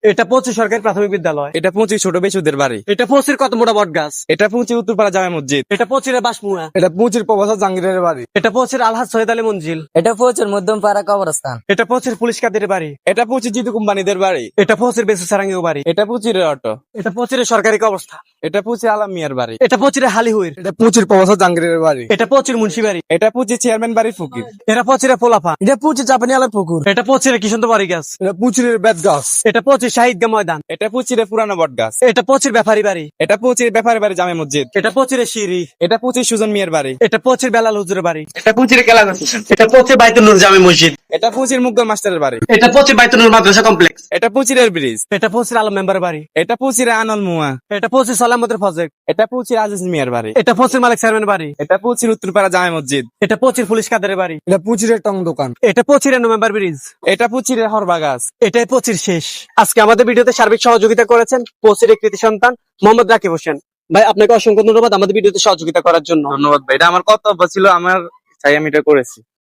এটা 25 সরকারি প্রাথমিক বিদ্যালয়। এটা 25 ছোট বেচুদের বাড়ি। এটা 25 কত মোটা বট গাছ। এটা 25 উত্তরপাড়া জামে মসজিদ। এটা 25 বাসমুয়া। এটা 25 প্রফেসর জাহাঙ্গীরের বাড়ি। এটা 25 আলহাজ সৈয়দ আলী মঞ্জিল। এটা 25 মধ্যমপাড়া কবরস্থান। এটা 25 পুলিশ কাদের বাড়ি। এটা 25 জিতু কোম্পানিদের বাড়ি। এটা 25 বেসু সারাঙ্গীও বাড়ি। এটা 25 অটো। এটা 25 সরকারি কবরস্থা। এটা 25 আলম মিয়ার বাড়ি। এটা 25 হালিহুইর। এটা 25 প্রফেসর জাহাঙ্গীরের বাড়ি। এটা 25 মুন্সি বাড়ি। এটা 25 চেয়ারম্যান বাড়ি ফকির। এটা 25 পোলাপা। এটা 25 চাপানি আলের পুকুর। এটা 25 কিশন্ত বাড়ি গাছ। এটা 25 বেত গাছ। এটা 25 শাহিদগা ময়দান। এটা 25 পুরানো বট গাছ। এটা 25 ব্যাপারী বাড়ি। এটা 25 ব্যাপারের বাড়ি জামে মসজিদ। এটা 25 সিঁড়ি। এটা 25 সুজন মিয়ার বাড়ি। এটা 25 বেলাল হুজুরের বাড়ি। এটা 25 কেলা গাছ। এটা 25 বাইতুল নূর জামে মসজিদ। এটা 25 মুগল মাস্টারের বাড়ি। এটা 25 বাইতুল নূর মাদ্রাসা কমপ্লেক্স। এটা 25 এর ব্রিজ। এটা 25 আলম মেম্বারের বাড়ি। এটা 25 আনল মুয়া। এটা 25 সালামতের ফজেক। এটা 25 আজিজ মিয়ার বাড়ি। এটা 25 মালিক চেয়ারম্যান বাড়ি। এটা 25 উত্তরপাড়া জামে মসজিদ। এটা 25 পুলিশ কাদের বাড়ি। এটা 25 টং দোকান। এটা 25 নভেম্বর ব্রিজ। এটা 25 হরবা গাছ। এটাই 25 শেষ। আজকে আমাদের ভিডিওতে সার্বিক সহযোগিতা করেছেন 25 কৃতি সন্তান মোহাম্মদ রাকিব হোসেন ভাই। আপনাকে অসংখ্য ধন্যবাদ আমাদের ভিডিওতে সহযোগিতা করার জন্য। ধন্যবাদ ভাই, এটা আমার কর্তব্য ছিল, আমার চাই আমি এটা করেছি।